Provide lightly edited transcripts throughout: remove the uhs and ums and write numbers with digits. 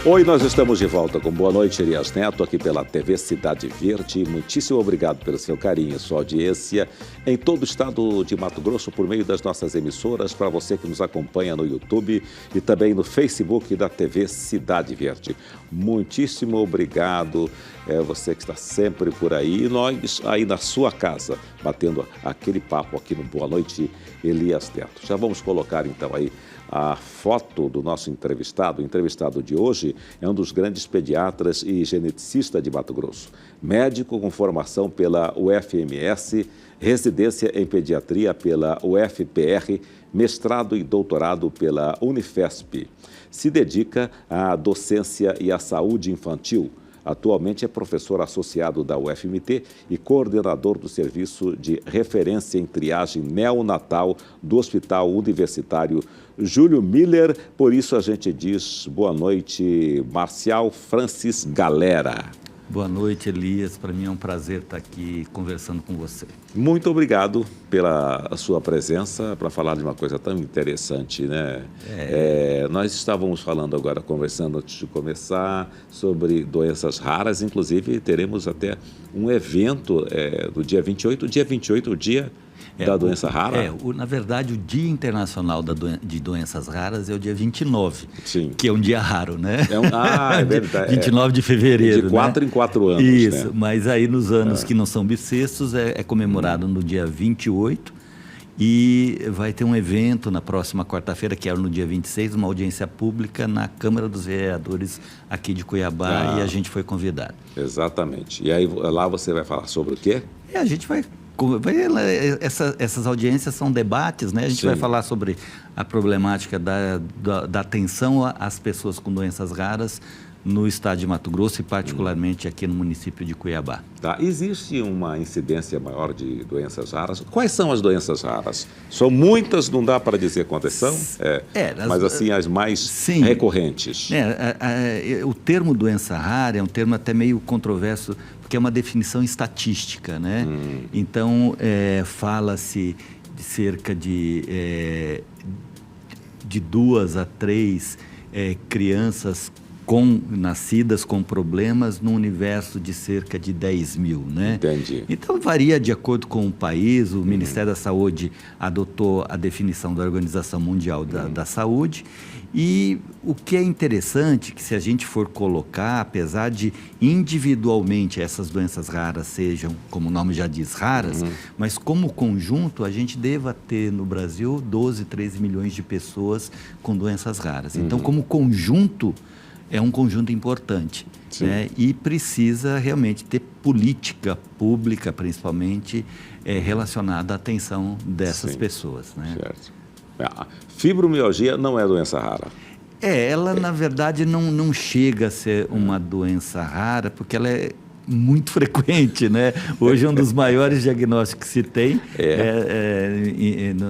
Oi, nós estamos de volta com Boa Noite, Elias Neto, aqui pela TV Cidade Verde. Muitíssimo obrigado pelo seu carinho e sua audiência em todo o estado de Mato Grosso por meio das nossas emissoras, para você que nos acompanha no YouTube e também no Facebook da TV Cidade Verde. Muitíssimo obrigado, você que está sempre por aí, e nós aí na sua casa, batendo aquele papo aqui no Boa Noite, Elias Neto. Já vamos colocar então aí a foto do nosso entrevistado. O entrevistado de hoje é um dos grandes pediatras e geneticista de Mato Grosso. Médico com formação pela UFMS, residência em pediatria pela UFPR, mestrado e doutorado pela Unifesp. Se dedica à docência e à saúde infantil. Atualmente é professor associado da UFMT e coordenador do Serviço de Referência em Triagem Neonatal do Hospital Universitário Júlio Miller. Por isso a gente diz boa noite, Marcial Francis Galera. Boa noite, Elias. Para mim é um prazer estar aqui conversando com você. Muito obrigado pela sua presença para falar de uma coisa tão interessante, né? Nós estávamos falando agora, conversando antes de começar, sobre doenças raras. Inclusive, teremos até um evento do dia 28. Dia 28, o dia da doença rara? Na verdade, o Dia Internacional de Doenças Raras é o dia 29, Sim. Que é um dia raro, né? É verdade. 29 de fevereiro, de 4 em 4 anos. Isso, né? Mas aí nos anos que não são bissextos é comemorado no dia 28 e vai ter um evento na próxima quarta-feira, que é no dia 26, uma audiência pública na Câmara dos Vereadores aqui de Cuiabá e a gente foi convidado. Exatamente. E aí lá você vai falar sobre o quê? A gente vai... Essas audiências são debates, né? A gente vai falar sobre a problemática da atenção às pessoas com doenças raras no estado de Mato Grosso e particularmente aqui no município de Cuiabá. Tá. Existe uma incidência maior de doenças raras? Quais são as doenças raras? São muitas, não dá para dizer quantas são, mas assim as mais recorrentes. O termo doença rara é um termo até meio controverso, porque é uma definição estatística, né? Então, fala-se de cerca de 2 a 3 crianças nascidas com problemas no universo de cerca de 10 mil, né? Entendi. Então, varia de acordo com o país. O Ministério da Saúde adotou a definição da Organização Mundial da Saúde. E o que é interessante, que se a gente for colocar, apesar de individualmente essas doenças raras sejam, como o nome já diz, raras, mas como conjunto a gente deva ter no Brasil 12, 13 milhões de pessoas com doenças raras. Então, como conjunto, é um conjunto importante, né? E precisa realmente ter política pública, principalmente, relacionada à atenção dessas pessoas, né? Certo. A fibromialgia não é doença rara? Ela na verdade não chega a ser uma doença rara, porque ela é muito frequente, né? Hoje um dos maiores diagnósticos que se tem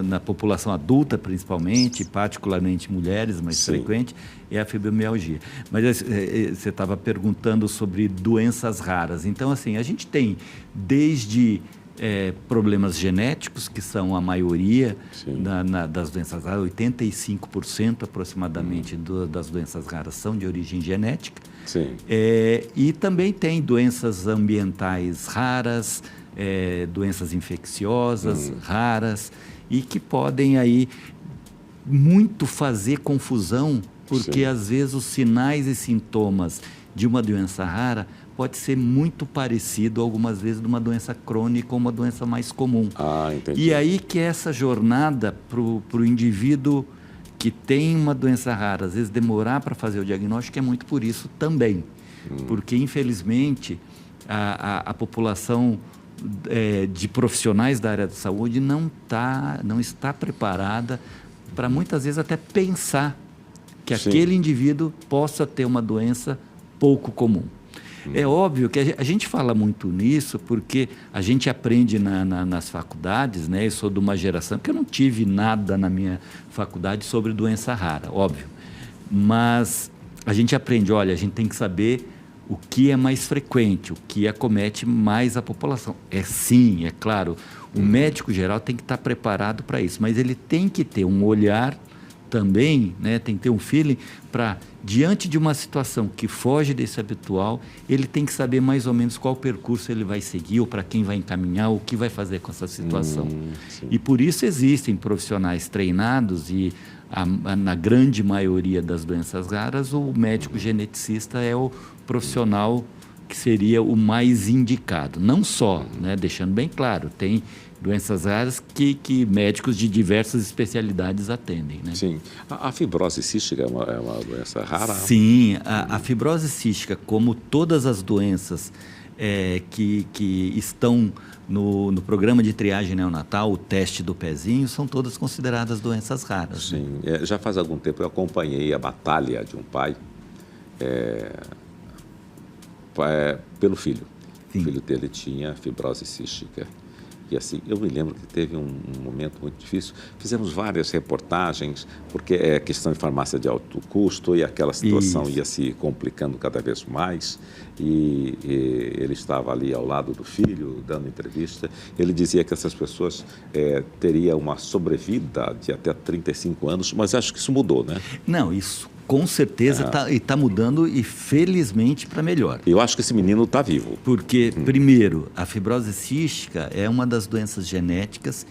na população adulta, principalmente, particularmente mulheres, mas frequente, é a fibromialgia. Mas você estava perguntando sobre doenças raras. Então, assim, a gente tem desde problemas genéticos, que são a maioria das doenças raras, 85% aproximadamente das doenças raras são de origem genética. E também tem doenças ambientais raras, doenças infecciosas raras, e que podem aí muito fazer confusão, porque às vezes os sinais e sintomas de uma doença rara pode ser muito parecido, algumas vezes, de uma doença crônica ou uma doença mais comum. Entendi. E aí que essa jornada para o indivíduo que tem uma doença rara, às vezes demorar para fazer o diagnóstico, é muito por isso também. Porque, infelizmente, a população de profissionais da área da saúde não está preparada para, muitas vezes, até pensar que aquele indivíduo possa ter uma doença pouco comum. É óbvio que a gente fala muito nisso porque a gente aprende nas faculdades, né? Eu sou de uma geração que eu não tive nada na minha faculdade sobre doença rara, óbvio. Mas a gente aprende, olha, a gente tem que saber o que é mais frequente, o que acomete mais a população. Sim, é claro, o médico geral tem que estar preparado para isso, mas ele tem que ter um olhar também, né, tem que ter um feeling para, diante de uma situação que foge desse habitual, ele tem que saber mais ou menos qual percurso ele vai seguir, ou para quem vai encaminhar, o que vai fazer com essa situação. E por isso existem profissionais treinados e na grande maioria das doenças raras, o médico geneticista é o profissional que seria o mais indicado. Não só, né, deixando bem claro, tem doenças raras que médicos de diversas especialidades atendem, né? Sim. A fibrose cística é uma doença rara? Sim, a fibrose cística, como todas as doenças que estão no programa de triagem neonatal, o teste do pezinho, são todas consideradas doenças raras. Sim. Né? Já faz algum tempo eu acompanhei a batalha de um pai pelo filho. Sim. O filho dele tinha fibrose cística. E assim, eu me lembro que teve um momento muito difícil. Fizemos várias reportagens, porque é questão de farmácia de alto custo e aquela situação ia se complicando cada vez mais. E ele estava ali ao lado do filho, dando entrevista. Ele dizia que essas pessoas teriam uma sobrevida de até 35 anos, mas acho que isso mudou, né? Não, isso com certeza está mudando e felizmente para melhor. Eu acho que esse menino está vivo. Porque, primeiro, a fibrose cística é uma das doenças genéticas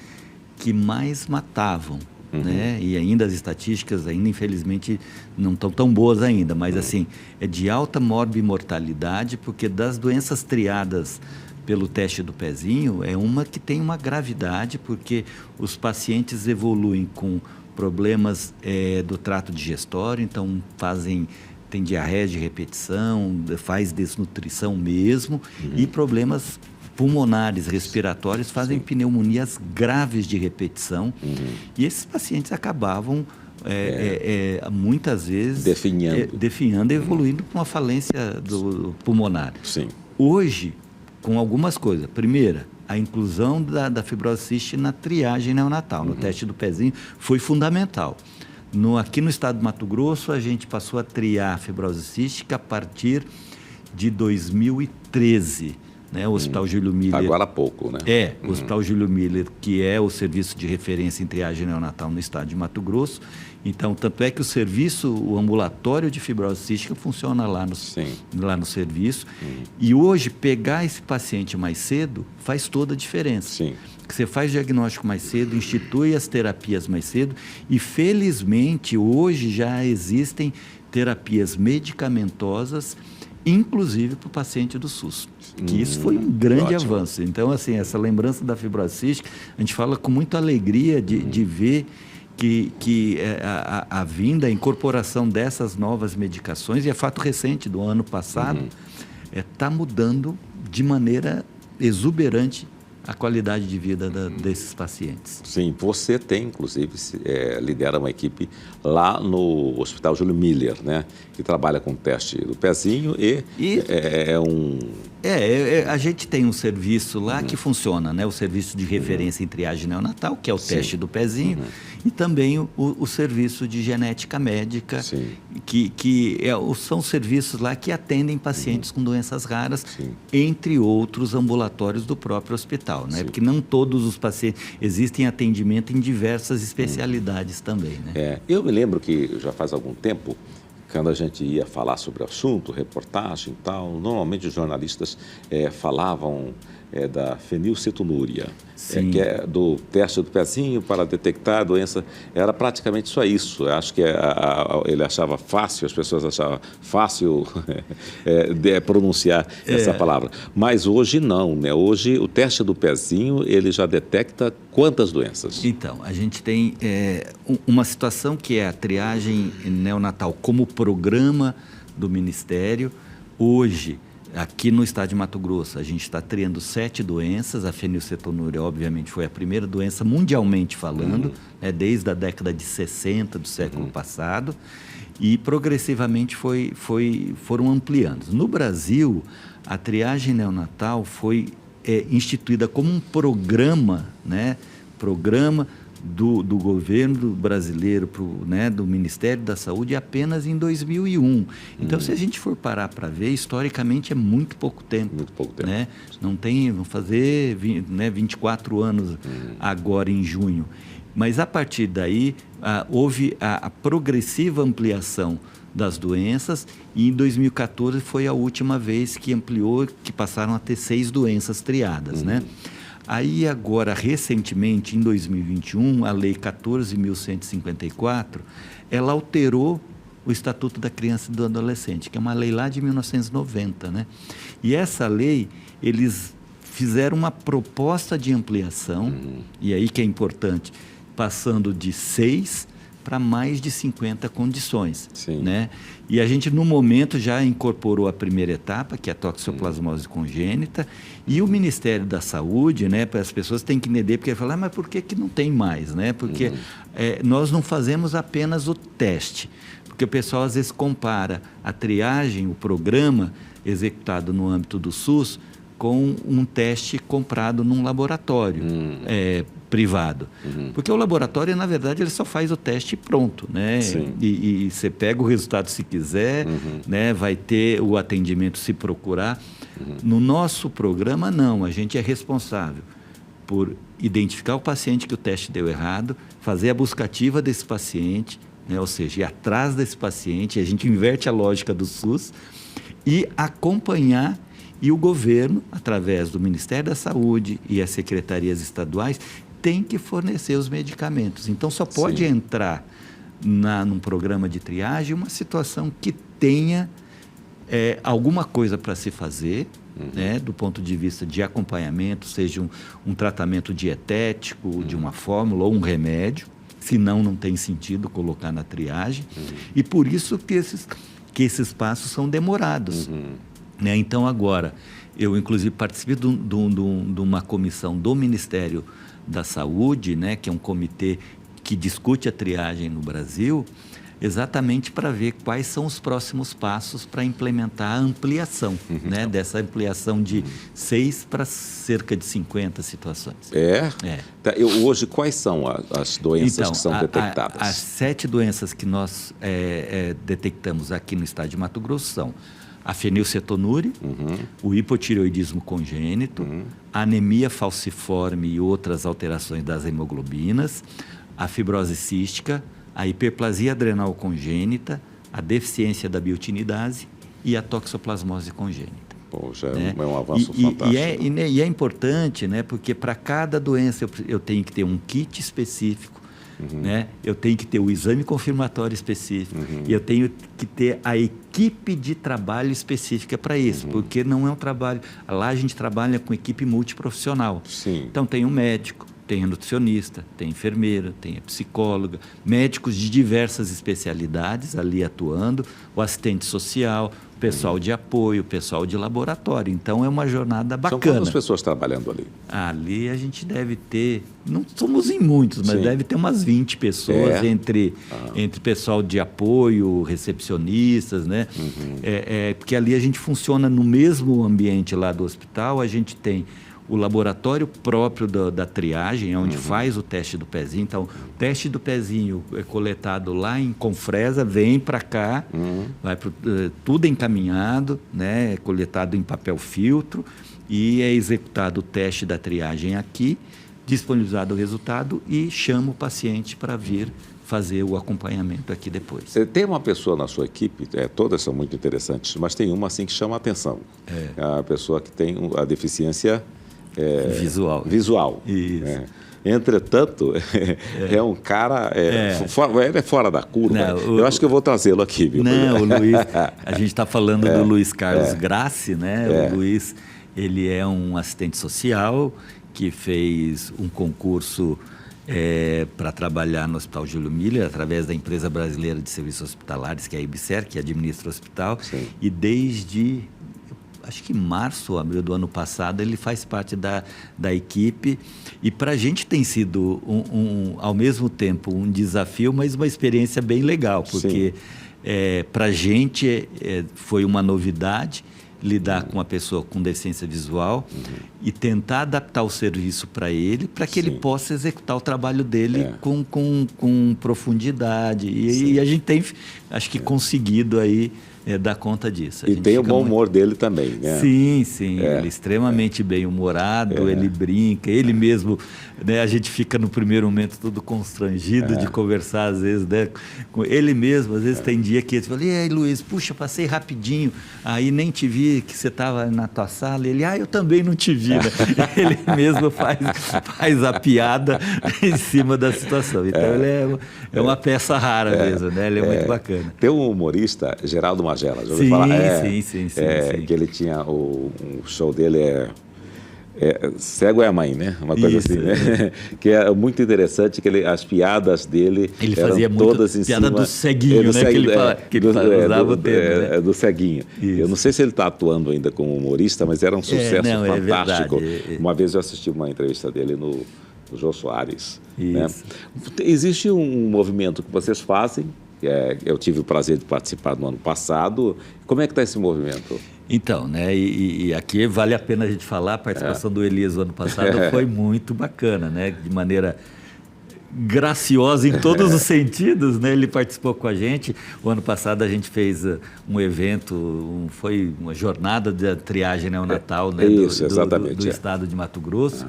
que mais matavam. Né? E ainda as estatísticas, infelizmente, não estão tão boas ainda, mas assim, é de alta morbimortalidade, porque das doenças triadas pelo teste do pezinho, é uma que tem uma gravidade, porque os pacientes evoluem com problemas do trato digestório, então tem diarreia de repetição, faz desnutrição mesmo, e problemas pulmonares, respiratórios, fazem pneumonias graves de repetição, e esses pacientes acabavam muitas vezes definhando e evoluindo para uma falência pulmonar. Sim. Hoje, com algumas coisas. Primeira, a inclusão da fibrose cística na triagem neonatal, no teste do pezinho, foi fundamental. Aqui no estado do Mato Grosso, a gente passou a triar a fibrose cística a partir de 2013. Né? O Hospital Júlio Miller... Agora há pouco, né? O Hospital Júlio Miller, que é o serviço de referência em triagem neonatal no estado de Mato Grosso. Então, tanto é que o ambulatório de fibrose cística funciona lá no serviço. E hoje, pegar esse paciente mais cedo faz toda a diferença. Sim. Você faz diagnóstico mais cedo, institui as terapias mais cedo e, felizmente, hoje já existem terapias medicamentosas, inclusive para o paciente do SUS. Que isso foi um grande avanço. Então, assim, essa lembrança da fibrose cística, a gente fala com muita alegria de ver que a vinda, a incorporação dessas novas medicações, e é fato recente do ano passado, está mudando de maneira exuberante a qualidade de vida desses pacientes. Sim, você tem, inclusive, lidera uma equipe lá no Hospital Júlio Miller, né? Que trabalha com o teste do pezinho a gente tem um serviço lá que funciona, né? O serviço de referência em triagem neonatal, que é o teste do pezinho, e também o serviço de genética médica, que são serviços lá que atendem pacientes com doenças raras, entre outros ambulatórios do próprio hospital, né? Porque não todos os pacientes, existem atendimento em diversas especialidades também, né? Eu me lembro que já faz algum tempo, quando a gente ia falar sobre o assunto, reportagem e tal, normalmente os jornalistas falavam da fenilcetonúria, que é do teste do pezinho para detectar a doença. Era praticamente só isso. Eu acho que ele achava fácil, as pessoas achavam fácil pronunciar essa palavra. Mas hoje não, né? Hoje o teste do pezinho, ele já detecta quantas doenças? Então, a gente tem uma situação que é a triagem neonatal como programa do Ministério. Hoje, aqui no estado de Mato Grosso, a gente está triando 7 doenças. A fenilcetonúria, obviamente, foi a primeira doença mundialmente falando, né, desde a década de 60 do século passado, e progressivamente foram ampliando. No Brasil, a triagem neonatal foi instituída como um programa, né, do governo brasileiro, né, do Ministério da Saúde, apenas em 2001. Então, se a gente for parar para ver, historicamente é muito pouco tempo. Muito pouco tempo. Né? Não tem, vão fazer 24 anos agora em junho. Mas a partir daí houve a progressiva ampliação das doenças e em 2014 foi a última vez que ampliou, que passaram a ter 6 doenças triadas, né? Aí agora, recentemente, em 2021, a Lei 14.154, ela alterou o Estatuto da Criança e do Adolescente, que é uma lei lá de 1990, né? E essa lei, eles fizeram uma proposta de ampliação, e aí que é importante, passando de 6 para mais de 50 condições, né? E a gente, no momento, já incorporou a primeira etapa, que é a toxoplasmose congênita, e o Ministério da Saúde, né, para as pessoas têm que entender, porque falam, mas por que não tem mais, né? Porque nós não fazemos apenas o teste, porque o pessoal às vezes compara a triagem, o programa executado no âmbito do SUS, com um teste comprado num laboratório privado. Porque o laboratório, na verdade, ele só faz o teste e pronto, né? E você pega o resultado se quiser, né? Vai ter o atendimento se procurar. No nosso programa, não. A gente é responsável por identificar o paciente que o teste deu errado, fazer a busca ativa desse paciente, né? Ou seja, ir atrás desse paciente, a gente inverte a lógica do SUS e acompanhar. E o governo, através do Ministério da Saúde e as secretarias estaduais, tem que fornecer os medicamentos. Então, só pode entrar num programa de triagem uma situação que tenha alguma coisa para se fazer, né, do ponto de vista de acompanhamento, seja um tratamento dietético, de uma fórmula ou um remédio, senão não tem sentido colocar na triagem. E por isso que esses passos são demorados. Né? Então, agora, eu inclusive participei de uma comissão do Ministério da Saúde, né, que é um comitê que discute a triagem no Brasil, exatamente para ver quais são os próximos passos para implementar a ampliação, né, dessa ampliação de 6 para cerca de 50 situações. Tá, hoje, quais são as doenças que são detectadas? As 7 doenças que nós detectamos aqui no estado de Mato Grosso são a fenilcetonúria, o hipotireoidismo congênito, a anemia falciforme e outras alterações das hemoglobinas, a fibrose cística, a hiperplasia adrenal congênita, a deficiência da biotinidase e a toxoplasmose congênita. Pô, já é um avanço fantástico. E é importante, né, porque para cada doença eu tenho que ter um kit específico, né? Eu tenho que ter o exame confirmatório específico e eu tenho que ter a equipe de trabalho específica para isso, porque não é um trabalho... Lá a gente trabalha com equipe multiprofissional. Então tem um médico, tem a nutricionista, tem a enfermeira, tem a psicóloga, médicos de diversas especialidades ali atuando, o assistente social, o pessoal de apoio, o pessoal de laboratório. Então, é uma jornada bacana. São quantas pessoas trabalhando ali? Ali a gente deve ter, não somos em muitos, mas deve ter umas 20 pessoas entre pessoal de apoio, recepcionistas, né? Porque ali a gente funciona no mesmo ambiente lá do hospital, a gente tem o laboratório próprio da triagem, onde faz o teste do pezinho. Então, o teste do pezinho é coletado lá em Confresa, vem para cá, vai tudo encaminhado, né, é coletado em papel filtro e é executado o teste da triagem aqui, disponibilizado o resultado e chama o paciente para vir fazer o acompanhamento aqui depois. Você tem uma pessoa na sua equipe, todas são muito interessantes, mas tem uma assim que chama a atenção. A pessoa que tem a deficiência... Visual. Isso. Entretanto, é um cara... ele é fora da curva. Não, eu acho que eu vou trazê-lo aqui, viu? Não, o Luiz... A gente está falando do Luiz Carlos Grassi, né? O Luiz, ele é um assistente social que fez um concurso para trabalhar no Hospital Júlio Miller, através da Empresa Brasileira de Serviços Hospitalares, que é a IBSER, que administra o hospital. E desde... acho que março ou abril do ano passado, ele faz parte da equipe. E para a gente tem sido, ao mesmo tempo, um desafio, mas uma experiência bem legal, porque para a gente foi uma novidade lidar com uma pessoa com deficiência visual e tentar adaptar o serviço para ele, para que ele possa executar o trabalho dele com profundidade. E a gente tem, acho que, conseguido aí dá conta disso. E tem o bom humor dele também, né? Sim, sim. Ele é extremamente bem-humorado, ele brinca, ele mesmo, né, a gente fica no primeiro momento todo constrangido de conversar, às vezes, né, com ele mesmo. Às vezes tem dia que ele fala, e aí, Luiz, puxa, passei rapidinho, aí nem te vi, que você estava na tua sala. Ele, eu também não te vi, né? Ele mesmo faz a piada em cima da situação. Então, ele é uma peça rara mesmo, né? Ele é muito bacana. Tem um humorista, Geraldo Magela, já ouviu Sim, falar? sim. Que ele tinha, um show dele Cego é a Mãe, né? Uma coisa assim, né? Que é muito interessante, que as piadas dele ele eram fazia todas muito em piada cima... do ceguinho, né? Que ele usava o termo, do ceguinho. Isso. Eu não sei se ele está atuando ainda como humorista, mas era um sucesso fantástico. Uma vez eu assisti uma entrevista dele no Jô Soares. Né? Existe um movimento que vocês fazem, eu tive o prazer de participar no ano passado. Como é que está esse movimento? Então, né, e aqui vale a pena a gente falar, a participação do Elias no ano passado foi muito bacana, né, de maneira graciosa em todos os sentidos, né, ele participou com a gente. O ano passado a gente fez um evento, foi uma jornada de triagem neonatal, né, do estado de Mato Grosso,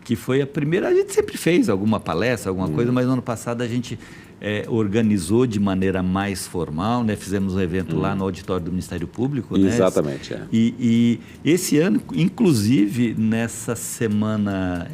que foi a primeira. A gente sempre fez alguma palestra, alguma coisa, mas no ano passado a gente organizou de maneira mais formal, né? Fizemos um evento lá no auditório do Ministério Público. Exatamente. Né? E esse ano, inclusive, essa semana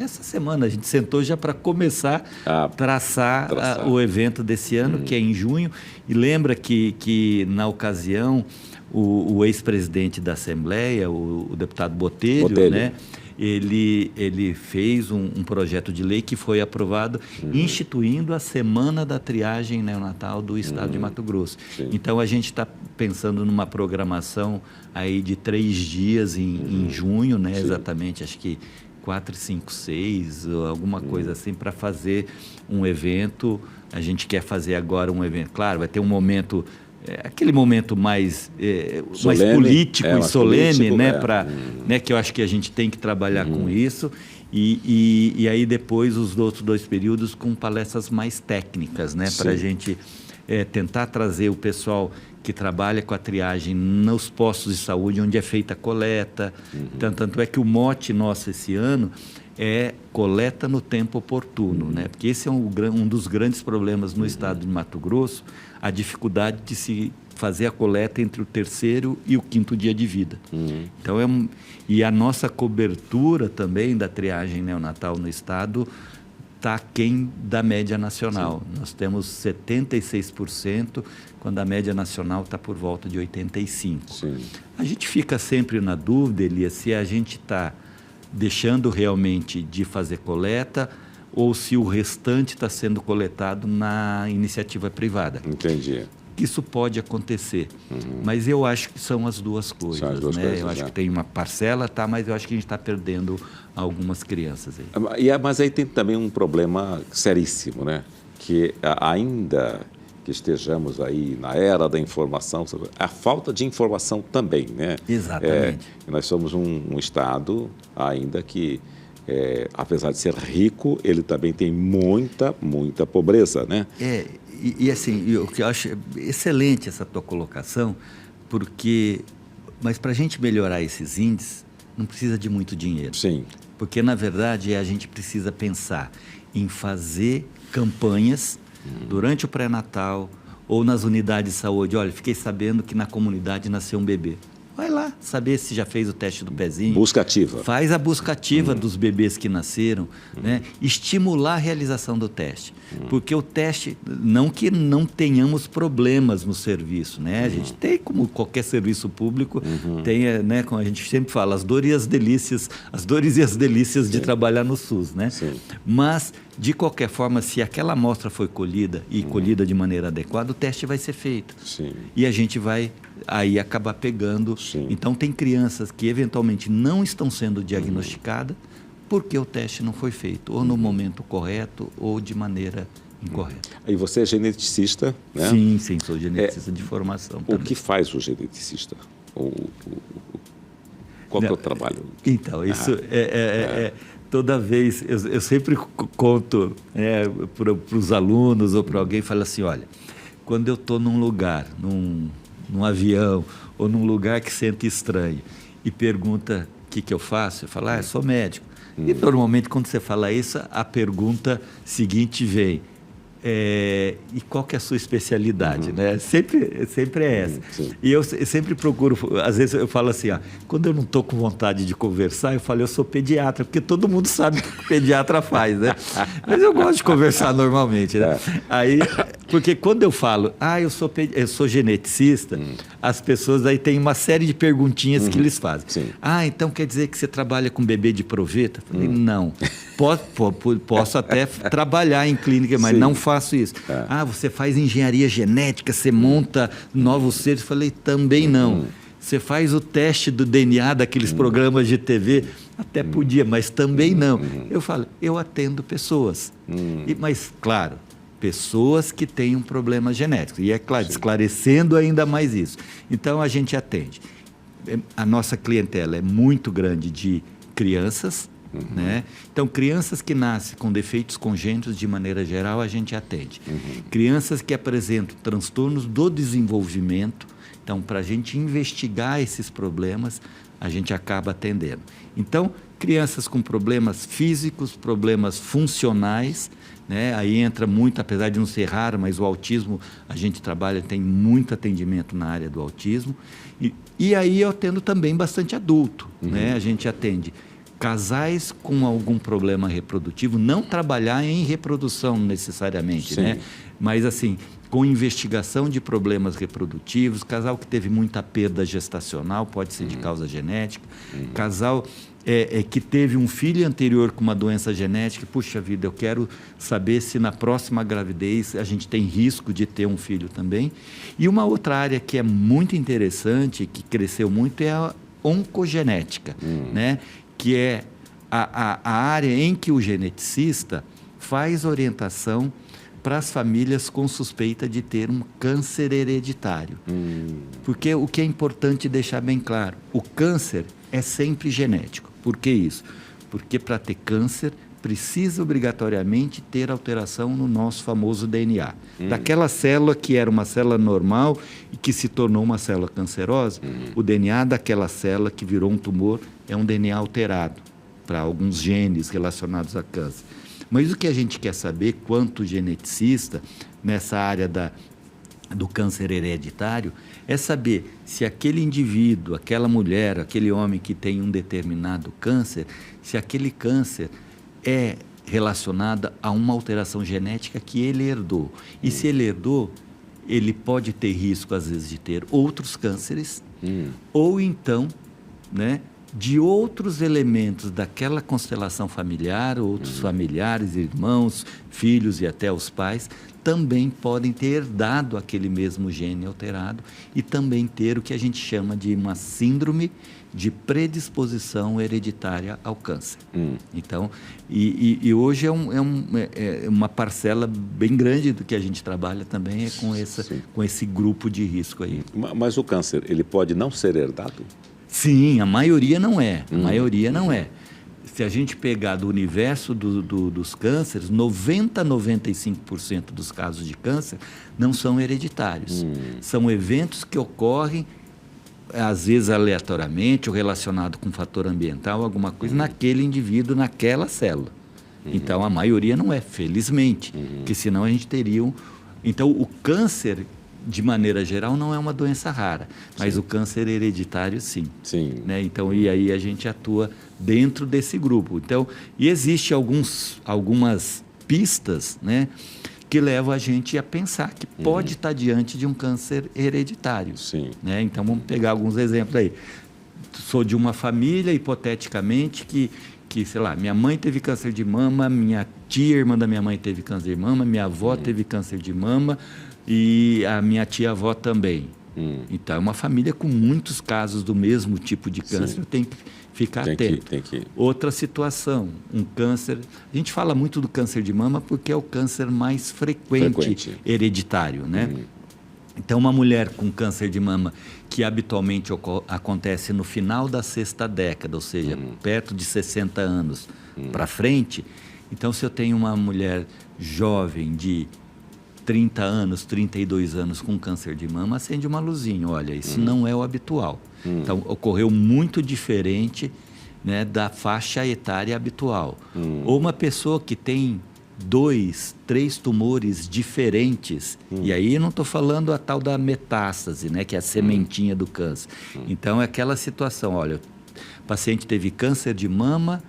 a gente sentou já para começar a traçar o evento desse ano, que é em junho. E lembra que na ocasião, o ex-presidente da Assembleia, o deputado Botelho, né? Ele fez um projeto de lei que foi aprovado, instituindo a Semana da Triagem Neonatal do Estado de Mato Grosso. Sim. Então, a gente está pensando numa programação aí de 3 dias em junho, né? Exatamente, acho que 4, 5, 6, alguma coisa assim, para fazer um evento. A gente quer fazer agora um evento, claro, vai ter um momento... aquele momento mais político e solene, né, né, que eu acho que a gente tem que trabalhar com isso, e aí depois os outros 2 períodos com palestras mais técnicas, né, para a gente tentar trazer o pessoal que trabalha com a triagem nos postos de saúde, onde é feita a coleta. Tanto é que o mote nosso esse ano é coleta no tempo oportuno, né? Porque esse é um dos grandes problemas no estado de Mato Grosso, a dificuldade de se fazer a coleta entre o 3º e o 5º dia de vida. Então, e a nossa cobertura também da triagem neonatal no estado está aquém da média nacional. Sim. Nós temos 76%, quando a média nacional está por volta de 85%. Sim. A gente fica sempre na dúvida, Elias, se a gente está deixando realmente de fazer coleta ou se o restante está sendo coletado na iniciativa privada. Entendi. Isso pode acontecer, mas eu acho que são as duas coisas. São as duas coisas, eu acho que tem uma parcela, mas eu acho que a gente está perdendo algumas crianças aí. Mas aí tem também um problema seríssimo, né? Que ainda que estejamos aí na era da informação, a falta de informação também, né? Exatamente. Nós somos um estado ainda que, apesar de ser rico, ele também tem muita pobreza, né? E assim, o que eu acho excelente essa tua colocação, mas para a gente melhorar esses índices, não precisa de muito dinheiro. Sim. Porque, na verdade, a gente precisa pensar em fazer campanhas durante o pré-natal ou nas unidades de saúde. Olha, fiquei sabendo que na comunidade nasceu um bebê. Vai lá saber se já fez o teste do pezinho. Busca ativa. Faz a busca ativa dos bebês que nasceram, né? Estimular a realização do teste. Porque o teste, não que não tenhamos problemas no serviço, né? A gente tem, como qualquer serviço público, tem, né, como a gente sempre fala, as dores e as delícias de trabalhar no SUS, né? Sim. Mas, de qualquer forma, se aquela amostra foi colhida e colhida de maneira adequada, o teste vai ser feito. Sim. E a gente vai aí acabar pegando. Sim. Então, tem crianças que eventualmente não estão sendo diagnosticadas porque o teste não foi feito, ou no momento correto, ou de maneira incorreta. E você é geneticista, né? Sim, sou geneticista de formação. O que faz o geneticista? Qual que é o trabalho? Então, isso toda vez, eu sempre conto para os alunos ou para alguém, falo assim, olha, quando eu estou num lugar, num avião ou num lugar que sente estranho e pergunta o que eu faço, eu falo, eu sou médico. E normalmente quando você fala isso, a pergunta seguinte vem, e qual que é a sua especialidade, né? Sempre é essa. E eu sempre procuro, às vezes eu falo assim, quando eu não estou com vontade de conversar, eu falo, eu sou pediatra, porque todo mundo sabe o que o pediatra faz, né? Mas eu gosto de conversar normalmente, né? Aí, porque quando eu falo, eu sou geneticista, as pessoas aí têm uma série de perguntinhas que eles fazem. Sim. Então quer dizer que você trabalha com bebê de proveta? Eu falei, não. Posso até trabalhar em clínica, mas não faço isso. Você faz engenharia genética, você monta novos seres? Eu falei, também não. Você faz o teste do DNA daqueles programas de TV? Até podia, mas também não. Eu falo, eu atendo pessoas. Mas, claro, pessoas que têm um problema genético. E é claro, esclarecendo ainda mais isso. Então, a gente atende. A nossa clientela é muito grande de crianças, né? Então, crianças que nascem com defeitos congênitos, de maneira geral, a gente atende. Crianças que apresentam transtornos do desenvolvimento, então, para a gente investigar esses problemas, a gente acaba atendendo. Então, crianças com problemas físicos, problemas funcionais, né? Aí entra muito, apesar de não ser raro, mas o autismo, a gente trabalha, tem muito atendimento na área do autismo. E aí eu atendo também bastante adulto, né? A gente atende casais com algum problema reprodutivo, não trabalhar em reprodução necessariamente, né? Mas assim, com investigação de problemas reprodutivos, casal que teve muita perda gestacional, pode ser de causa genética, casal que teve um filho anterior com uma doença genética, puxa vida, eu quero saber se na próxima gravidez a gente tem risco de ter um filho também. E uma outra área que é muito interessante, que cresceu muito, é a oncogenética, né? Que é a área em que o geneticista faz orientação para as famílias com suspeita de ter um câncer hereditário. Porque o que é importante deixar bem claro, o câncer é sempre genético. Por que isso? Porque para ter câncer, precisa obrigatoriamente ter alteração no nosso famoso DNA. Daquela célula que era uma célula normal e que se tornou uma célula cancerosa, o DNA daquela célula que virou um tumor é um DNA alterado para alguns genes relacionados a câncer. Mas o que a gente quer saber, quanto geneticista, nessa área do câncer hereditário, é saber se aquele indivíduo, aquela mulher, aquele homem que tem um determinado câncer, se aquele câncer é relacionado a uma alteração genética que ele herdou. E se ele herdou, ele pode ter risco, às vezes, de ter outros cânceres, ou então, né, de outros elementos daquela constelação familiar, outros familiares, irmãos, filhos e até os pais, também podem ter herdado aquele mesmo gene alterado e também ter o que a gente chama de uma síndrome de predisposição hereditária ao câncer. Então, e hoje é uma parcela bem grande do que a gente trabalha também, é com esse grupo de risco aí. Mas o câncer, ele pode não ser herdado? Sim, a maioria não é. A maioria não é. Se a gente pegar do universo dos cânceres, 95% dos casos de câncer não são hereditários. São eventos que ocorrem, às vezes aleatoriamente, ou relacionado com fator ambiental, alguma coisa, naquele indivíduo, naquela célula. Então, a maioria não é, felizmente, porque senão a gente teria... Então, o câncer, de maneira geral, não é uma doença rara, mas o câncer hereditário, sim. Né? Então, e aí a gente atua dentro desse grupo. Então, e existe algumas pistas, né, que levam a gente a pensar que pode estar diante de um câncer hereditário. Né? Então, vamos pegar alguns exemplos aí. Sou de uma família, hipoteticamente, que, sei lá, minha mãe teve câncer de mama, minha tia, irmã da minha mãe, teve câncer de mama, minha avó teve câncer de mama e a minha tia-avó também. Então, é uma família com muitos casos do mesmo tipo de câncer, tem que ficar atento. Outra situação, um câncer... A gente fala muito do câncer de mama porque é o câncer mais frequente. Hereditário, né? Então, uma mulher com câncer de mama que habitualmente acontece no final da sexta década, ou seja, perto de 60 anos para frente. Então, se eu tenho uma mulher jovem de 30 anos, 32 anos com câncer de mama, acende uma luzinha. Olha, isso não é o habitual. Então, ocorreu muito diferente, né, da faixa etária habitual. Ou uma pessoa que tem 2, 3 tumores diferentes, e aí eu não estou falando a tal da metástase, né, que é a sementinha do câncer. Então, é aquela situação, olha, o paciente teve câncer de mama,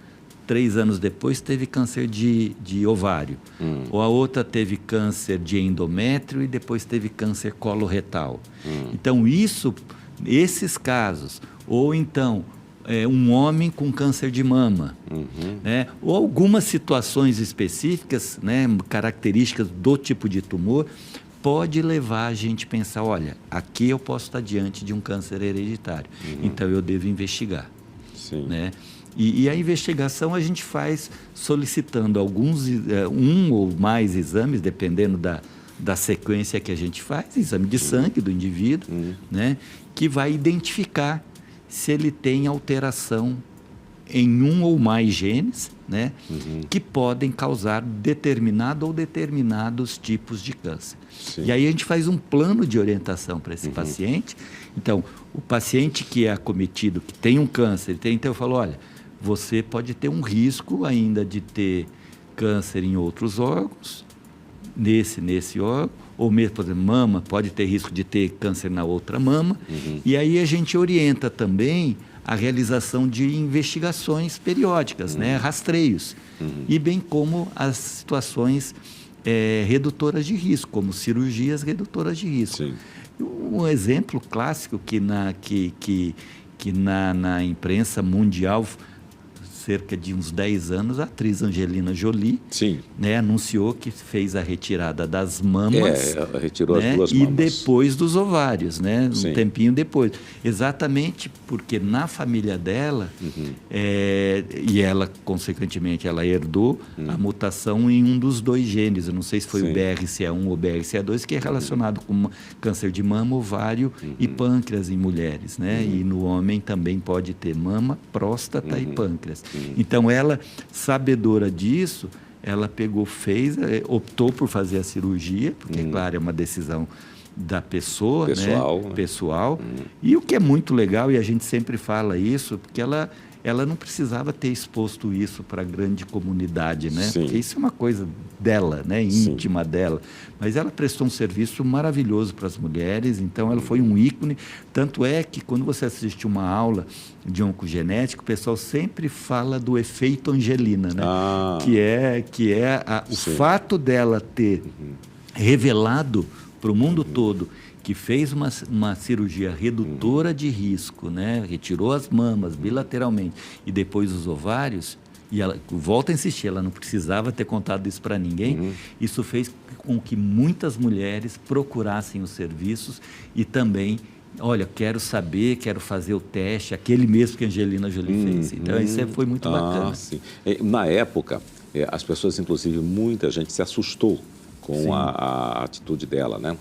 3 anos depois teve câncer de ovário. Ou a outra teve câncer de endométrio e depois teve câncer coloretal. Então, esses casos, ou então um homem com câncer de mama, né? Ou algumas situações específicas, né, características do tipo de tumor, pode levar a gente a pensar, olha, aqui eu posso estar diante de um câncer hereditário, então eu devo investigar. Sim. Né? E a investigação a gente faz solicitando um ou mais exames, dependendo da sequência que a gente faz, exame de sangue do indivíduo, né, que vai identificar se ele tem alteração em um ou mais genes, né, que podem causar determinado ou determinados tipos de câncer. Sim. E aí a gente faz um plano de orientação para esse paciente. Então, o paciente que é acometido, que tem um câncer, então eu falo, olha, você pode ter um risco ainda de ter câncer em outros órgãos, nesse órgão, ou mesmo, por exemplo, mama, pode ter risco de ter câncer na outra mama. E aí a gente orienta também a realização de investigações periódicas, né, rastreios, e bem como as situações redutoras de risco, como cirurgias redutoras de risco. Sim. Um exemplo clássico que na imprensa mundial, cerca de uns 10 anos, a atriz Angelina Jolie, Sim, né, anunciou que fez a retirada das mamas, ela retirou, né, as duas e mamas. depois dos ovários, né, Sim. um tempinho depois. Exatamente porque na família dela, e ela, consequentemente, ela herdou a mutação em um dos 2 genes, eu não sei se foi Sim. o BRCA1 ou BRCA2, que é relacionado com câncer de mama, ovário e pâncreas em mulheres, né, e no homem também pode ter mama, próstata e pâncreas. Então, ela, sabedora disso, ela pegou, optou por fazer a cirurgia, porque, claro, é uma decisão da pessoa, pessoal, né? Né? Pessoal. E o que é muito legal, e a gente sempre fala isso, porque ela não precisava ter exposto isso para a grande comunidade, né? Sim. Porque isso é uma coisa dela, né? Íntima dela. Mas ela prestou um serviço maravilhoso para as mulheres, então ela foi um ícone. Tanto é que quando você assiste uma aula de oncogenética, o pessoal sempre fala do efeito Angelina, né? Que é o fato dela ter revelado para o mundo todo que fez uma cirurgia redutora de risco, né? Retirou as mamas bilateralmente e depois os ovários, e ela, volta a insistir, ela não precisava ter contado isso para ninguém, isso fez com que muitas mulheres procurassem os serviços e também, olha, quero saber, quero fazer o teste, aquele mesmo que a Angelina Jolie fez. Então, isso foi muito bacana. Sim. Na época, as pessoas, inclusive, muita gente se assustou com a atitude dela, né?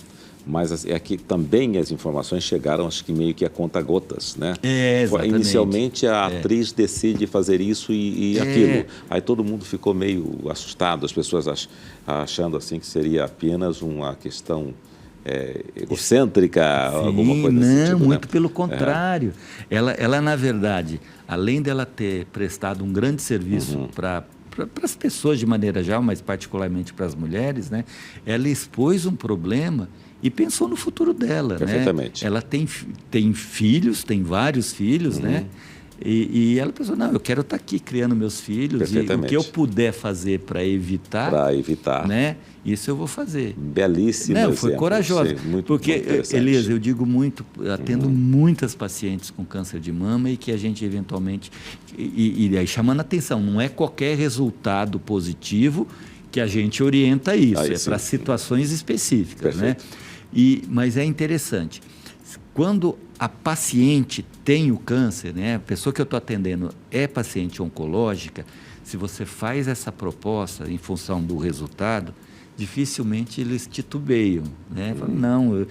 Mas é que também as informações chegaram, acho que meio que a conta-gotas, né? Exatamente. Inicialmente a atriz decide fazer isso e aquilo. Aí todo mundo ficou meio assustado, as pessoas achando assim que seria apenas uma questão egocêntrica, alguma coisa não, desse tipo, muito né? pelo contrário. Ela, na verdade, além dela ter prestado um grande serviço para as pessoas de maneira geral, mas particularmente para as mulheres, né? Ela expôs um problema e pensou no futuro dela, Perfeitamente. né? Ela tem filhos, tem vários filhos, né? E ela pensou, não, eu quero estar aqui criando meus filhos e o que eu puder fazer para evitar, né? Isso eu vou fazer. Belíssimo exemplo. Foi corajosa. Porque, Elias, eu digo muito, atendo muitas pacientes com câncer de mama e que a gente eventualmente... E aí chamando a atenção, não é qualquer resultado positivo que a gente orienta isso, é para situações específicas, né? Mas é interessante. Quando a paciente tem o câncer, né? A pessoa que eu estou atendendo é paciente oncológica, se você faz essa proposta em função do resultado, dificilmente eles titubeiam, né? Falam, não,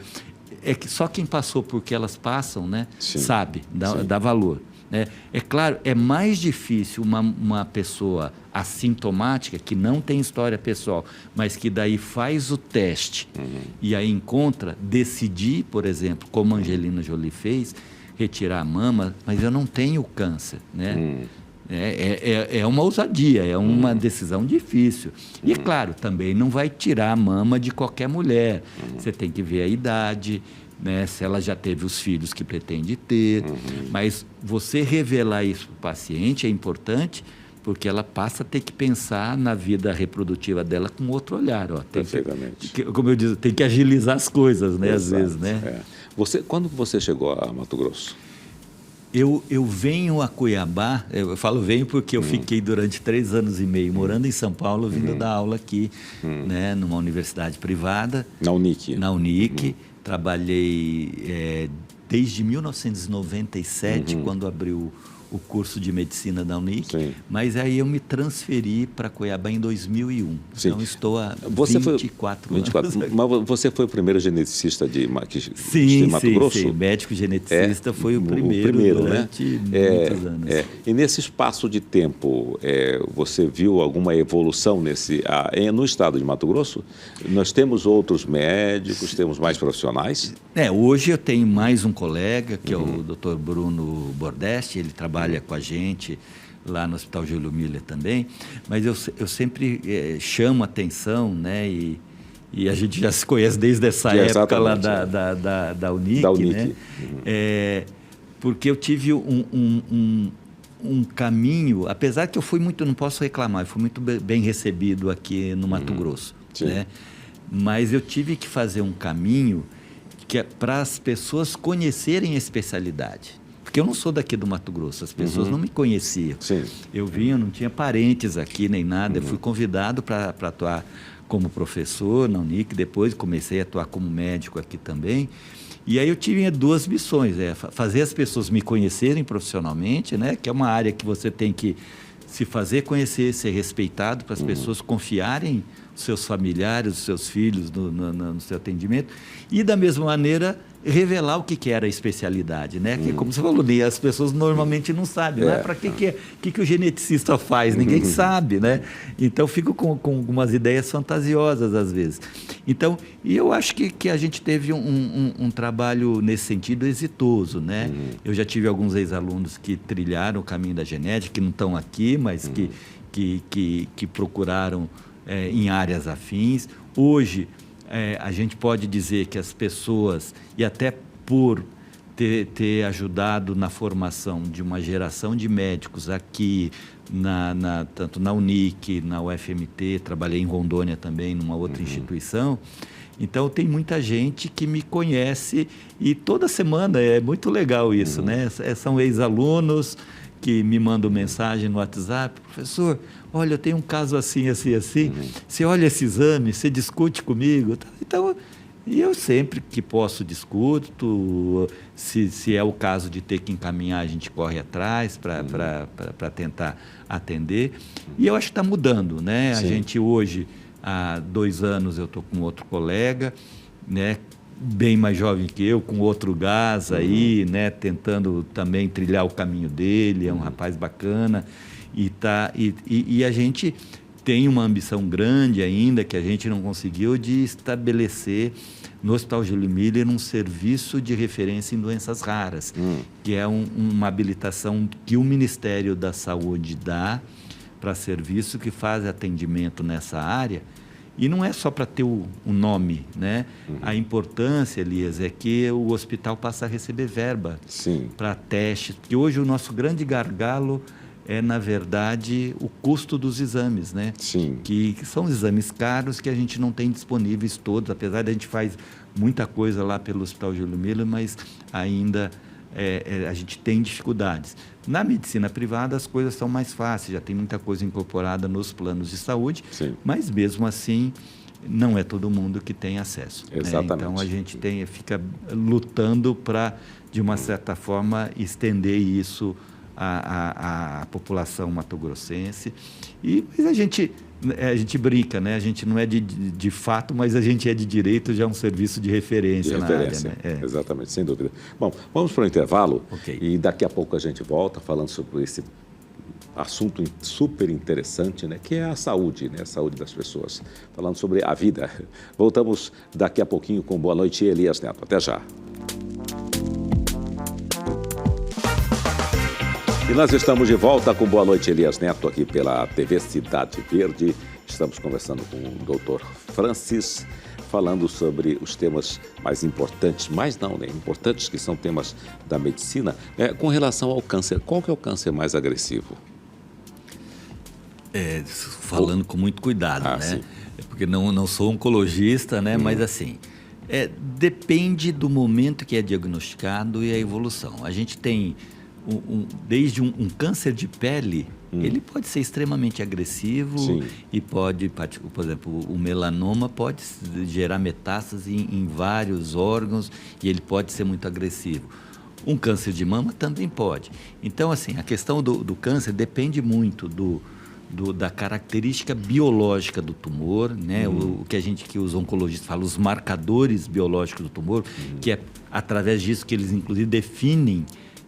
é que só quem passou por que elas passam, né? Sabe, dá valor. né? É claro, é mais difícil uma pessoa assintomática, que não tem história pessoal, mas que daí faz o teste e aí encontra, decidir, por exemplo, como a Angelina Jolie fez, retirar a mama, mas eu não tenho câncer, né? É uma ousadia, é uma decisão difícil. E, é claro, também não vai tirar a mama de qualquer mulher. Você tem que ver a idade, né, se ela já teve os filhos que pretende ter. Mas você revelar isso para o paciente é importante, porque ela passa a ter que pensar na vida reprodutiva dela com outro olhar. Ó. Perfeitamente. Como eu disse, tem que agilizar as coisas, né, Exato, às vezes. Né? Quando você chegou a Mato Grosso? Eu venho a Cuiabá, eu falo venho porque eu fiquei durante 3 anos e meio morando em São Paulo, vindo dar aula aqui, né, numa universidade privada. Na Unic? Na Unic. Trabalhei desde 1997, quando abriu o curso de medicina da Unic, mas aí eu me transferi para Cuiabá em 2001. Sim. Então estou há 24 anos. Mas você foi o primeiro geneticista de Mato Grosso? Sim, médico geneticista foi o primeiro durante muitos anos. E nesse espaço de tempo, você viu alguma evolução no estado de Mato Grosso? Nós temos outros médicos, temos mais profissionais? Hoje eu tenho mais um colega, que é o Dr. Bruno Bordesti, ele trabalha com a gente lá no Hospital Júlio Miller também, mas eu sempre chamo a atenção, né, e a gente já se conhece desde essa época lá da Unic, né? Porque eu tive um caminho, apesar que eu fui muito, não posso reclamar, eu fui muito bem recebido aqui no Mato Grosso, né? Mas eu tive que fazer um caminho que é para as pessoas conhecerem a especialidade. Porque eu não sou daqui do Mato Grosso, as pessoas não me conheciam. Sim. Eu vinha, não tinha parentes aqui nem nada, eu fui convidado para atuar como professor na Unic, depois comecei a atuar como médico aqui também. E aí eu tive 2 missões, fazer as pessoas me conhecerem profissionalmente, né, que é uma área que você tem que se fazer conhecer, ser respeitado, para as pessoas confiarem os seus familiares, os seus filhos no seu atendimento, e da mesma maneira revelar o que era a especialidade, né? Que, como você falou, as pessoas normalmente não sabem, né? Para que o geneticista faz? Ninguém sabe, né? Então, fico com algumas ideias fantasiosas às vezes. Então, e eu acho que a gente teve um trabalho nesse sentido exitoso, né? Eu já tive alguns ex-alunos que trilharam o caminho da genética, que não estão aqui, mas que procuraram em áreas afins. Hoje, a gente pode dizer que as pessoas, e até por ter ajudado na formação de uma geração de médicos aqui, tanto na Unic, na UFMT, trabalhei em Rondônia também, numa outra instituição. Então, tem muita gente que me conhece e toda semana é muito legal isso, né? São ex-alunos que me mandam mensagem no WhatsApp: professor, olha, eu tenho um caso assim, assim, assim, você olha esse exame, você discute comigo. Então, e eu sempre que posso discuto, se é o caso de ter que encaminhar, a gente corre atrás para tentar atender. E eu acho que está mudando, né? Sim. A gente hoje, há 2 anos, eu estou com outro colega, né, bem mais jovem que eu, com outro gás aí, né, tentando também trilhar o caminho dele, é um rapaz bacana, e a gente tem uma ambição grande ainda, que a gente não conseguiu, de estabelecer no Hospital Júlio Miller um serviço de referência em doenças raras, que é uma habilitação que o Ministério da Saúde dá para serviço que faz atendimento nessa área. E não é só para ter o nome, né? A importância, Elias, é que o hospital passa a receber verba para testes, porque hoje o nosso grande gargalo é, na verdade, o custo dos exames, né? Sim. Que são exames caros que a gente não tem disponíveis todos, apesar de a gente faz muita coisa lá pelo Hospital Júlio Miller, mas ainda a gente tem dificuldades. Na medicina privada as coisas são mais fáceis, já tem muita coisa incorporada nos planos de saúde, mas mesmo assim não é todo mundo que tem acesso. Exatamente. Né? Então a gente fica lutando para, de uma certa forma, estender isso a população matogrossense. Mas a gente brinca, né? A gente não é de fato, mas a gente é de direito, já é um serviço de referência na área. Né? Exatamente, sem dúvida. Bom, vamos para o intervalo e daqui a pouco a gente volta falando sobre esse assunto super interessante, né? Que é a saúde, né? A saúde das pessoas. Falando sobre a vida. Voltamos daqui a pouquinho com Boa Noite, Elias Neto. Até já. E nós estamos de volta com Boa Noite, Elias Neto, aqui pela TV Cidade Verde. Estamos conversando com o doutor Francis, falando sobre os temas mais importantes, importantes que são temas da medicina, com relação ao câncer. Qual que é o câncer mais agressivo? Falando com muito cuidado, né? Sim. Porque não sou oncologista, né? Mas assim, depende do momento que é diagnosticado e a evolução. A gente tem desde um câncer de pele, ele pode ser extremamente agressivo. Sim. E pode, por exemplo, o melanoma pode gerar metástase em vários órgãos e ele pode ser muito agressivo. Um câncer de mama também pode. Então, assim, a questão do câncer depende muito da característica biológica do tumor, né? O que os oncologistas falam, os marcadores biológicos do tumor, que é através disso que eles, inclusive, definem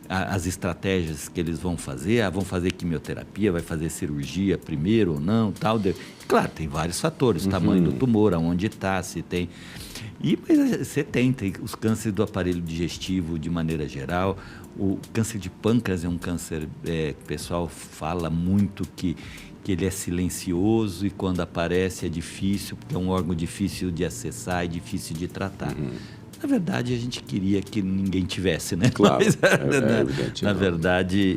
as estratégias que eles vão fazer. Vão fazer quimioterapia, vai fazer cirurgia primeiro ou não, tal. Claro, tem vários fatores, o tamanho do tumor, aonde está, se tem... Mas você tem os cânceres do aparelho digestivo de maneira geral. O câncer de pâncreas é um câncer que o pessoal fala muito que ele é silencioso e quando aparece é difícil, porque é um órgão difícil de acessar e difícil de tratar. Na verdade, a gente queria que ninguém tivesse, né? Claro, mas, evidente. Na verdade,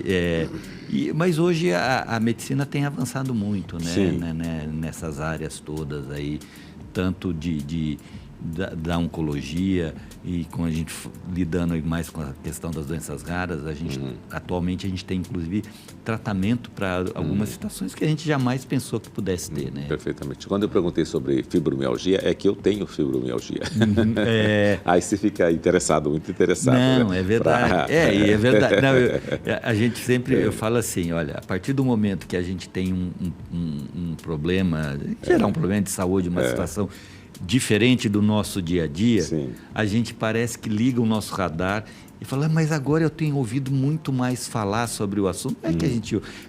mas hoje a medicina tem avançado muito, né? Nessas áreas todas aí, tanto da oncologia e com a gente lidando mais com a questão das doenças raras, atualmente a gente tem inclusive tratamento para algumas situações que a gente jamais pensou que pudesse ter, né? Perfeitamente. Quando eu perguntei sobre fibromialgia, é que eu tenho fibromialgia. Aí você fica muito interessado. Não, né? É verdade. É verdade. Não, a gente sempre, eu falo assim, olha, a partir do momento que a gente tem um problema, gerar um problema de saúde, uma situação diferente do nosso dia a dia, a gente parece que liga o nosso radar e fala, mas agora eu tenho ouvido muito mais falar sobre o assunto. É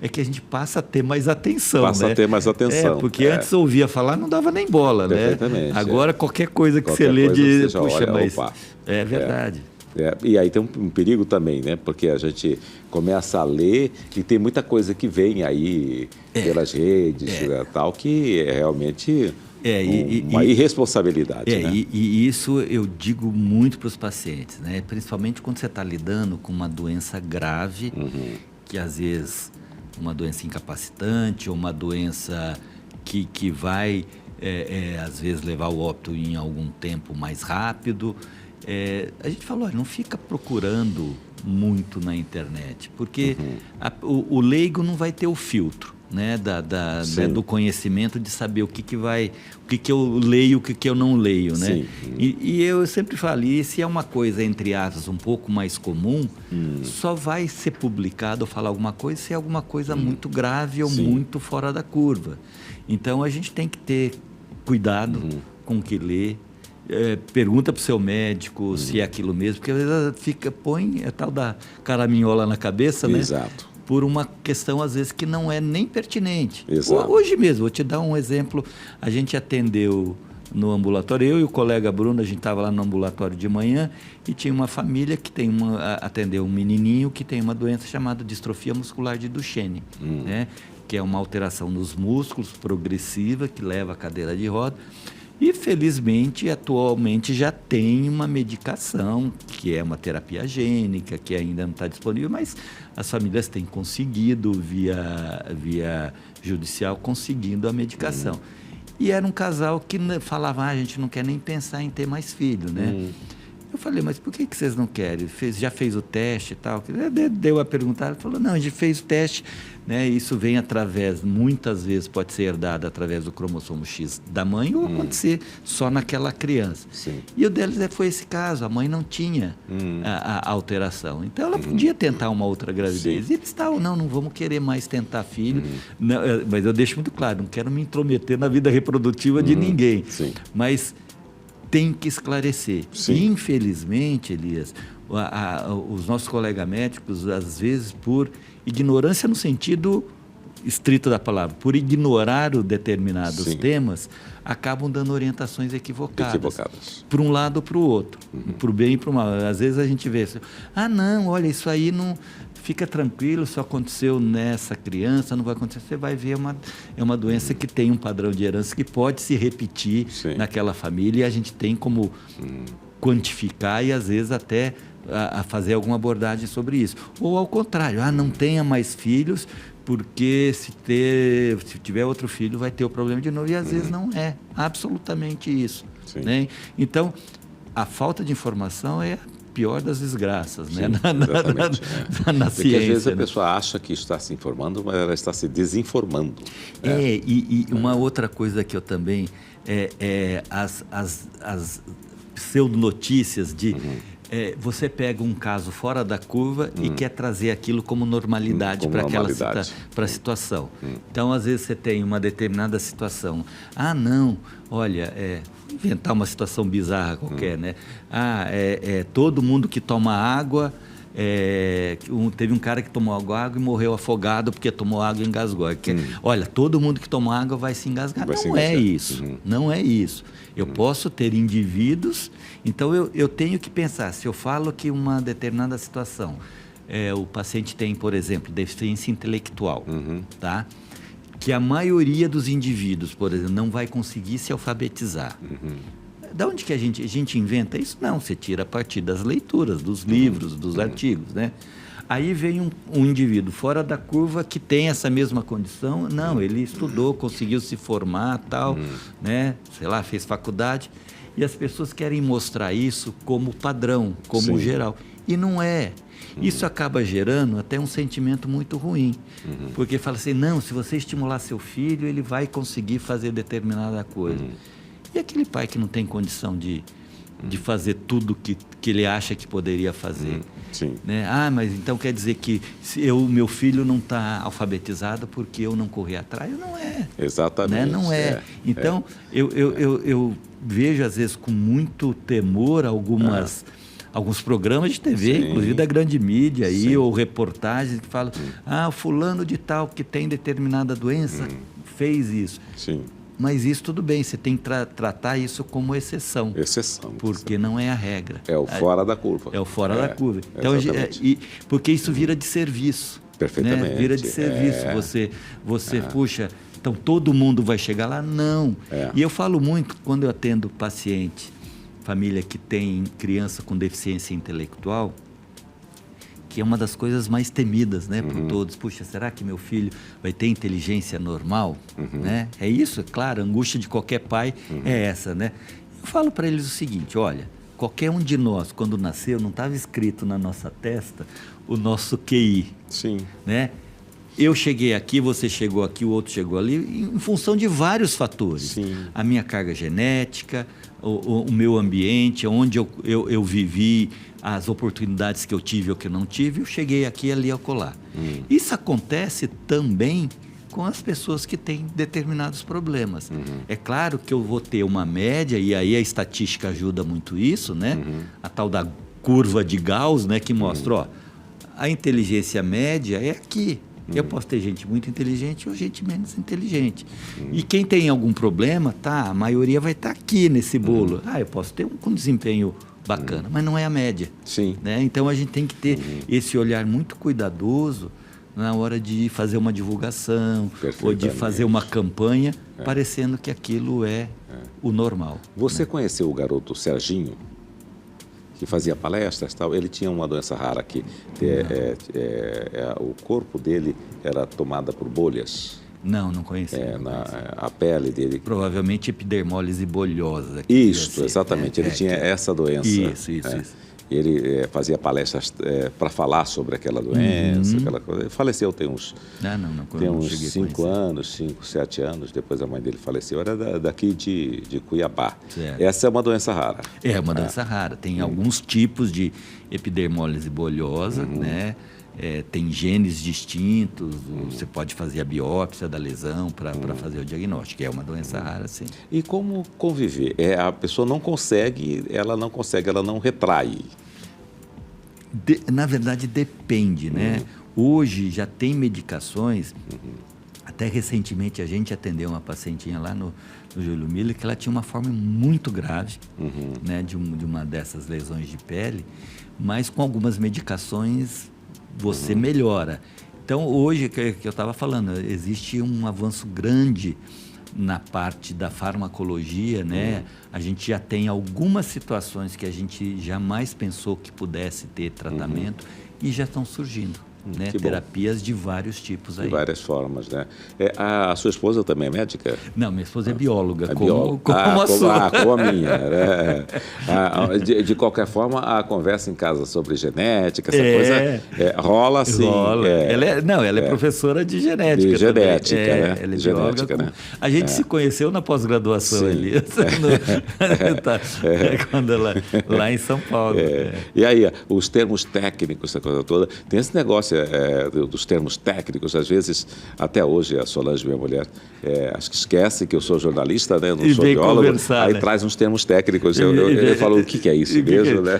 que a gente passa a ter mais atenção, Passa a ter mais atenção. Porque antes ouvia falar, não dava nem bola, né? Agora qualquer coisa que você lê opa. É verdade. E aí tem um perigo também, né? Porque a gente começa a ler e tem muita coisa que vem aí pelas redes tal, que é realmente... uma irresponsabilidade. Né? E isso eu digo muito para os pacientes, né? Principalmente quando você está lidando com uma doença grave, que às vezes uma doença incapacitante ou uma doença que vai, às vezes, levar ao óbito em algum tempo mais rápido. A gente falou, não fica procurando muito na internet, porque o leigo não vai ter o filtro. Né, do conhecimento de saber o que eu leio, o que eu não leio, né? E eu sempre falo, e se é uma coisa, entre aspas, um pouco mais comum, só vai ser publicado ou falar alguma coisa se é alguma coisa muito grave ou muito fora da curva. Então, a gente tem que ter cuidado com o que lê. Pergunta para o seu médico se é aquilo mesmo, porque às vezes põe a tal da caraminhola na cabeça, né? Exato. Por uma questão, às vezes, que não é nem pertinente. Exato. Hoje mesmo, vou te dar um exemplo. A gente atendeu no ambulatório, eu e o colega Bruno, a gente estava lá no ambulatório de manhã e tinha uma família que atendeu um menininho que tem uma doença chamada distrofia muscular de Duchenne, né? Que é uma alteração nos músculos progressiva que leva à cadeira de roda. E, felizmente, atualmente já tem uma medicação, que é uma terapia gênica, que ainda não está disponível, mas as famílias têm conseguido, via judicial, conseguindo a medicação. E era um casal que falava, a gente não quer nem pensar em ter mais filho, né? Eu falei, mas por que vocês não querem? Já fez o teste e tal? Deu a perguntar, ele falou, não, a gente fez o teste, né? Isso vem através, muitas vezes pode ser herdado através do cromossomo X da mãe ou acontecer só naquela criança. Sim. E o deles foi esse caso, a mãe não tinha a alteração. Então ela podia tentar uma outra gravidez. Sim. E eles estavam, não vamos querer mais tentar filho. Não, mas eu deixo muito claro, não quero me intrometer na vida reprodutiva de ninguém. Sim. Mas tem que esclarecer. Sim. Infelizmente, Elias, os nossos colegas médicos, às vezes, por ignorância no sentido estrito da palavra, por ignorar determinados temas, acabam dando orientações equivocadas. Para um lado ou para o outro, para o bem e para o mal. Às vezes a gente vê assim, não, olha, isso aí não... Fica tranquilo, só aconteceu nessa criança, não vai acontecer. Você vai ver, é uma doença que tem um padrão de herança que pode se repetir naquela família e a gente tem como quantificar e, às vezes, até a fazer alguma abordagem sobre isso. Ou, ao contrário, não tenha mais filhos, porque se tiver outro filho vai ter o problema de novo. E, às vezes, não é absolutamente isso. Né? Então, a falta de informação é pior das desgraças, né? Na Porque ciência. Às vezes a pessoa acha que está se informando, mas ela está se desinformando. E uma outra coisa que eu também... as pseudonotícias de... você pega um caso fora da curva e quer trazer aquilo como normalidade para a situação. Então, às vezes, você tem uma determinada situação. Não, olha, inventar uma situação bizarra qualquer, né? Todo mundo que toma água... teve um cara que tomou água e morreu afogado porque tomou água e engasgou. Olha, todo mundo que toma água vai se engasgar. Não é isso. Não é isso. Eu posso ter indivíduos, então eu tenho que pensar, se eu falo que uma determinada situação, o paciente tem, por exemplo, deficiência intelectual, tá? Que a maioria dos indivíduos, por exemplo, não vai conseguir se alfabetizar. Da onde que a gente inventa isso? Não, você tira a partir das leituras, dos livros, dos artigos, né? Aí vem um indivíduo fora da curva que tem essa mesma condição. Não, ele estudou, conseguiu se formar, tal, né? Sei lá, fez faculdade. E as pessoas querem mostrar isso como padrão, como geral. E não é. Isso acaba gerando até um sentimento muito ruim. Porque fala assim, não, se você estimular seu filho, ele vai conseguir fazer determinada coisa. E aquele pai que não tem condição de fazer tudo que ele acha que poderia fazer. Né? Mas então quer dizer que meu filho não está alfabetizado porque eu não corri atrás? Não é. Exatamente. Né? Não é. Então, eu vejo, às vezes, com muito temor alguns programas de TV, inclusive da grande mídia, ou reportagens que falam, o fulano de tal que tem determinada doença fez isso. Mas isso tudo bem, você tem que tratar isso como exceção. Porque não é a regra. É o fora da curva. É o fora da curva. Então, porque isso vira de serviço. Perfeitamente. Né? Vira de serviço. Você puxa, então todo mundo vai chegar lá? Não. E eu falo muito, quando eu atendo paciente, família que tem criança com deficiência intelectual, que é uma das coisas mais temidas, né, por todos. Puxa, será que meu filho vai ter inteligência normal? Né? É isso, é claro, a angústia de qualquer pai é essa, né? Eu falo para eles o seguinte, olha, qualquer um de nós, quando nasceu, não estava escrito na nossa testa o nosso QI. Né? Eu cheguei aqui, você chegou aqui, o outro chegou ali, em função de vários fatores. A minha carga genética, o meu ambiente, onde eu vivi, as oportunidades que eu tive ou que eu não tive, eu cheguei aqui, ali, acolá. Isso acontece também com as pessoas que têm determinados problemas. É claro que eu vou ter uma média, e aí a estatística ajuda muito isso, né? A tal da curva de Gauss, né? Que mostra, a inteligência média é aqui. Eu posso ter gente muito inteligente ou gente menos inteligente. E quem tem algum problema, a maioria vai estar aqui nesse bolo. Eu posso ter um desempenho bacana, mas não é a média. Né? Então, a gente tem que ter esse olhar muito cuidadoso na hora de fazer uma divulgação ou de fazer uma campanha, parecendo que aquilo é o normal. Você conheceu o garoto Serginho, que fazia palestras e tal? Ele tinha uma doença rara que o corpo dele era tomado por bolhas. Não conheci. A pele dele. Provavelmente epidermólise bolhosa. Isso, exatamente. Ele tinha essa doença. Isso. Ele fazia palestras para falar sobre aquela doença, aquela coisa. Ele faleceu tem uns 5 anos, 5, 7 anos, depois a mãe dele faleceu. Era daqui de Cuiabá. Certo. Essa é uma doença rara. É uma doença rara. Tem alguns tipos de epidermólise bolhosa, né? Tem genes distintos, você pode fazer a biópsia da lesão para fazer o diagnóstico. É uma doença rara, sim. E como conviver? A pessoa não consegue, ela não retrai. Na verdade, depende, né? Hoje já tem medicações. Até recentemente a gente atendeu uma pacientinha lá no Júlio Miller que ela tinha uma forma muito grave, né, de uma dessas lesões de pele, mas com algumas medicações você melhora. Então, hoje, que eu estava falando, existe um avanço grande na parte da farmacologia, né? A gente já tem algumas situações que a gente jamais pensou que pudesse ter tratamento e já estão surgindo. Né? Terapias de vários tipos aí. De várias formas, né? A sua esposa também é médica? Não, minha esposa é bióloga, como a sua. Como a minha. Né? De qualquer forma, a conversa em casa sobre genética, essa coisa, rola assim. Ela é professora de genética. De genética, né? Ela é genética, bióloga. né? A gente se conheceu na pós-graduação ali, quando ela, lá em São Paulo. E aí, os termos técnicos, essa coisa toda, tem esse negócio dos termos técnicos, às vezes, até hoje, a Solange, minha mulher, acho que esquece que eu sou jornalista, né? Eu não sou biólogo, aí traz uns termos técnicos. Eu falo, o que é isso mesmo, né?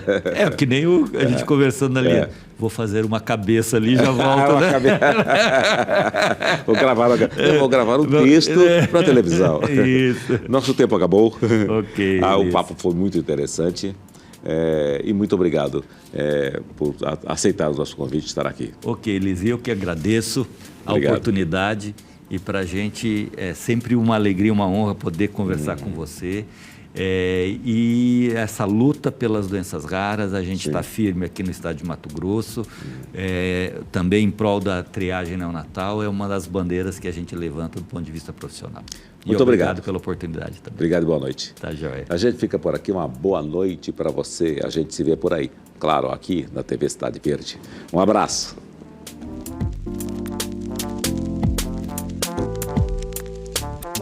Que nem a gente conversando ali. Vou fazer uma cabeça ali e já volto, né? Vou gravar um texto para a televisão. Isso. Nosso tempo acabou. Ok. O papo foi muito interessante. E muito obrigado por aceitar o nosso convite de estar aqui. Ok, Liz, eu que agradeço a oportunidade e para a gente é sempre uma alegria, uma honra poder conversar com você. E essa luta pelas doenças raras, a gente está firme aqui no estado de Mato Grosso, também em prol da triagem neonatal, é uma das bandeiras que a gente levanta do ponto de vista profissional. Muito obrigado pela oportunidade também. Obrigado e boa noite. Tá joia. A gente fica por aqui, uma boa noite para você. A gente se vê por aí, claro, aqui na TV Cidade Verde. Um abraço.